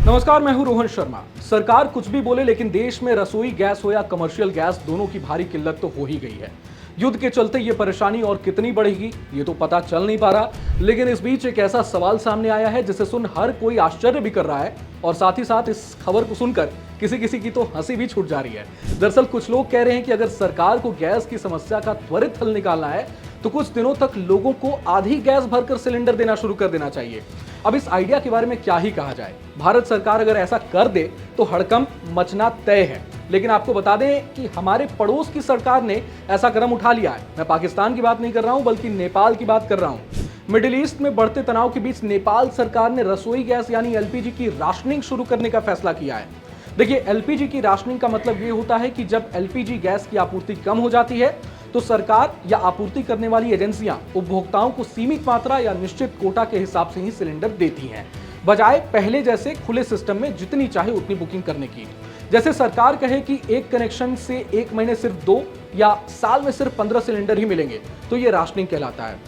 नमस्कार, मैं हूं रोहन शर्मा। सरकार कुछ भी बोले, लेकिन देश में रसोई गैस हो या कमर्शियल गैस, दोनों की भारी किल्लत तो हो ही गई है। युद्ध के चलते ये परेशानी और कितनी बढ़ेगी ये तो पता चल नहीं पा रहा, लेकिन इस बीच एक ऐसा सवाल सामने आया है जिसे सुन हर कोई आश्चर्य भी कर रहा है और साथ ही साथ इस खबर को सुनकर किसी किसी की तो हंसी भी छूट जा रही है। दरअसल कुछ लोग कह रहे हैं कि अगर सरकार को गैस की समस्या का त्वरित हल निकालना है तो कुछ दिनों तक लोगों को आधी गैस भरकर सिलेंडर देना शुरू कर देना चाहिए। अब इस आइडिया के बारे में क्या ही कहा जाए। भारत सरकार अगर ऐसा कर दे तो हड़कंप मचना तय है। लेकिन आपको बता दें कि हमारे पड़ोस की सरकार ने ऐसा कदम उठा लिया है। मैं पाकिस्तान की बात नहीं कर रहा हूं, बल्कि नेपाल की बात कर रहा हूं। मिडिल ईस्ट में बढ़ते तनाव के बीच नेपाल सरकार ने रसोई गैस यानी एलपीजी की राशनिंग शुरू करने का फैसला किया है। देखिए, एलपीजी की राशनिंग का मतलब ये होता है कि जब एलपीजी गैस की आपूर्ति कम हो जाती है तो सरकार या आपूर्ति करने वाली एजेंसियां उपभोक्ताओं को सीमित मात्रा या निश्चित कोटा के हिसाब से ही सिलेंडर देती हैं, बजाय पहले जैसे खुले सिस्टम में जितनी चाहे उतनी बुकिंग करने की। जैसे सरकार कहे कि एक कनेक्शन से एक महीने सिर्फ 2 या साल में सिर्फ 15 सिलेंडर ही मिलेंगे, तो ये राशनिंग कहलाता है।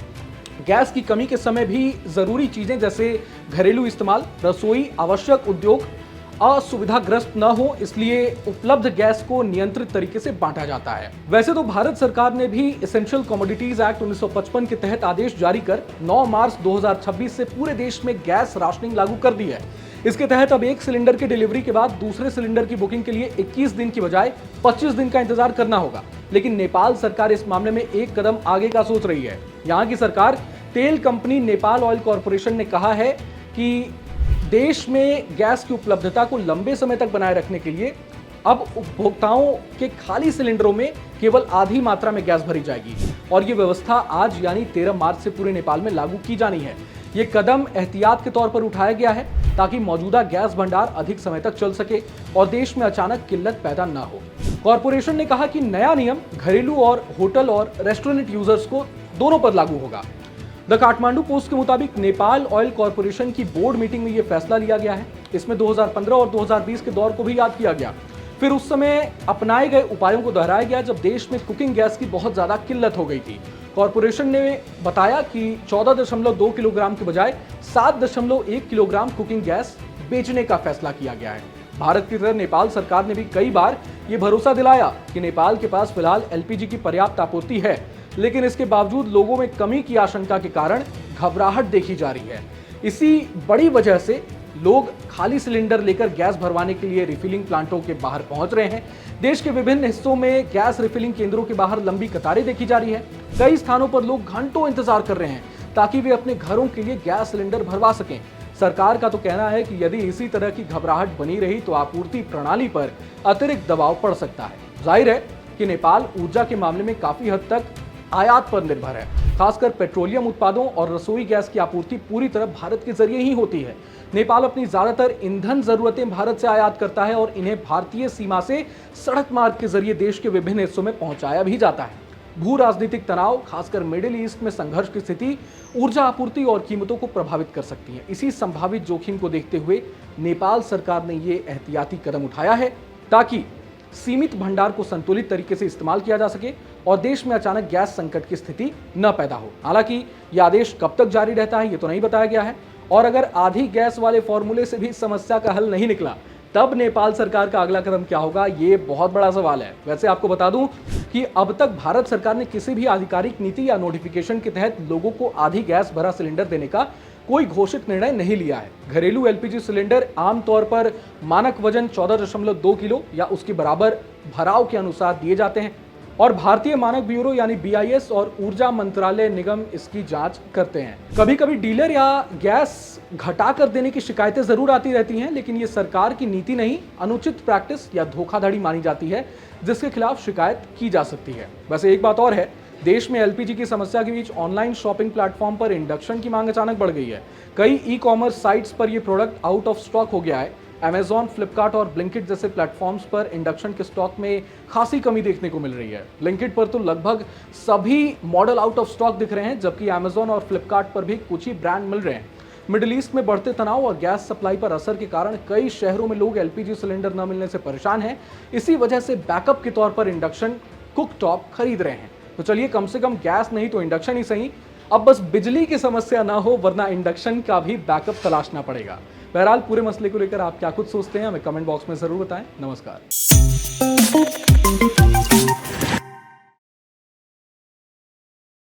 गैस की कमी के समय भी जरूरी चीजें जैसे घरेलू इस्तेमाल, रसोई, आवश्यक उद्योग असुविधाग्रस्त न हो, इसलिए उपलब्ध गैस को नियंत्रित तरीके से बांटा जाता है। वैसे तो भारत सरकार ने भी एसेंशियल कमोडिटीज एक्ट 1955 के तहत आदेश जारी कर 9 मार्च 2026 से पूरे देश में गैस राशनिंग लागू कर दी है। इसके तहत अब एक सिलेंडर की डिलीवरी के बाद दूसरे सिलेंडर की बुकिंग के लिए 21 दिन की बजाय 25 दिन का इंतजार करना होगा। लेकिन नेपाल सरकार इस मामले में एक कदम आगे का सोच रही है। यहाँ की सरकार तेल कंपनी नेपाल ऑयल कॉरपोरेशन ने कहा है कि देश में गैस की उपलब्धता को लंबे समय तक बनाए रखने के लिए अब उपभोक्ताओं के खाली सिलेंडरों में केवल आधी मात्रा में गैस भरी जाएगी और ये व्यवस्था आज यानी 13 मार्च से पूरे नेपाल में लागू की जानी है। ये कदम एहतियात के तौर पर उठाया गया है ताकि मौजूदा गैस भंडार अधिक समय तक चल सके और देश में अचानक किल्लत पैदा न हो। कॉरपोरेशन ने कहा कि नया नियम घरेलू और होटल और रेस्टोरेंट यूजर्स को दोनों पर लागू होगा। द काठमांडू पोस्ट के मुताबिक नेपाल ऑयल कॉरपोरेशन की बोर्ड मीटिंग में यह फैसला लिया गया है। इसमें 2015 और 2020 के दौर को भी याद किया गया। फिर उस समय अपनाए गए उपायों को दोहराया गया जब देश में कुकिंग गैस की बहुत ज्यादा किल्लत हो गई थी। कॉरपोरेशन ने बताया कि 14.2 किलोग्राम के बजाय 7.1 किलोग्राम कुकिंग गैस बेचने का फैसला किया गया है। भारत की तरह नेपाल सरकार ने भी कई बार ये भरोसा दिलाया कि नेपाल के पास फिलहाल एलपीजी की पर्याप्त आपूर्ति है, लेकिन इसके बावजूद लोगों में कमी की आशंका के कारण घबराहट देखी जा रही है। इसी बड़ी वजह से लोग खाली सिलेंडर लेकर गैस भरवाने के लिए रिफिलिंग प्लांटों के बाहर पहुंच रहे हैं। देश के विभिन्न हिस्सों में गैस रिफिलिंग केंद्रों के बाहर लंबी कतारें देखी जा रही है। कई स्थानों पर लोग घंटों इंतजार कर रहे हैं ताकि वे अपने घरों के लिए गैस सिलेंडर भरवा सकें। सरकार का तो कहना है कि यदि इसी तरह की घबराहट बनी रही तो आपूर्ति प्रणाली पर अतिरिक्त दबाव पड़ सकता है। जाहिर है कि नेपाल ऊर्जा के मामले में काफी हद तक आयात पर निर्भर है। खासकर पेट्रोलियम उत्पादों और रसोई गैस की आपूर्ति पूरी तरह भारत के जरिए ही होती है। नेपाल अपनी ज्यादातर ईंधन जरूरतें भारत से आयात करता है और इन्हें भारतीय सीमा से सड़क मार्ग के जरिए देश के विभिन्न हिस्सों में पहुंचाया भी जाता है। भू राजनीतिक तनाव, खासकर मिडिल ईस्ट में संघर्ष की स्थिति ऊर्जा आपूर्ति और कीमतों को प्रभावित कर सकती है। इसी संभावित जोखिम को देखते हुए नेपाल सरकार ने ये एहतियाती कदम उठाया है ताकि सीमित भंडार को संतुलित तरीके से इस्तेमाल किया जा सके और देश में अचानक गैस संकट की स्थिति न पैदा हो। हालांकि यह आदेश कब तक जारी रहता है ये तो नहीं बताया गया है और अगर आधी गैस वाले फॉर्मूले से भी समस्या का हल नहीं निकला तब नेपाल सरकार का अगला कदम क्या होगा, ये बहुत बड़ा सवाल है। वैसे आपको बता दूं कि अब तक भारत सरकार ने किसी भी आधिकारिक नीति या नोटिफिकेशन के तहत लोगों को आधी गैस भरा सिलेंडर देने का कोई घोषित निर्णय नहीं लिया है। घरेलू एलपीजी सिलेंडर आमतौर पर मानक वजन 14.2 किलो या उसके बराबर भराव के अनुसार दिए जाते हैं और भारतीय मानक ब्यूरो यानी बीआईएस और ऊर्जा मंत्रालय निगम इसकी जांच करते हैं। कभी कभी डीलर या गैस घटा कर देने की शिकायतें जरूर आती रहती हैं, लेकिन ये सरकार की नीति नहीं, अनुचित प्रैक्टिस या धोखाधड़ी मानी जाती है जिसके खिलाफ शिकायत की जा सकती है। वैसे एक बात और है, देश में एलपीजी की समस्या के बीच ऑनलाइन शॉपिंग प्लेटफॉर्म पर इंडक्शन की मांग अचानक बढ़ गई है। कई ई कॉमर्स साइट्स पर यह प्रोडक्ट आउट ऑफ स्टॉक हो गया है। अमेजॉन, फ्लिपकार्ट और ब्लिंकिट जैसे प्लेटफॉर्म्स पर इंडक्शन के स्टॉक में खासी कमी देखने को मिल रही है। ब्लिंकिट पर तो लगभग सभी मॉडल आउट ऑफ स्टॉक दिख रहे हैं, जबकि अमेजॉन और फ्लिपकार्ट पर भी कुछ ही ब्रांड मिल रहे हैं। मिडिल ईस्ट में बढ़ते तनाव और गैस सप्लाई पर असर के कारण कई शहरों में लोग एलपीजी सिलेंडर न मिलने से परेशान हैं। इसी वजह से बैकअप के तौर पर इंडक्शन कुकटॉप खरीद रहे हैं। तो चलिए, कम से कम गैस नहीं तो इंडक्शन ही सही, अब बस बिजली की समस्या ना हो, वरना इंडक्शन का भी बैकअप तलाशना पड़ेगा। बहरहाल पूरे मसले को लेकर आप क्या कुछ सोचते हैं हमें कमेंट बॉक्स में जरूर बताएं। नमस्कार।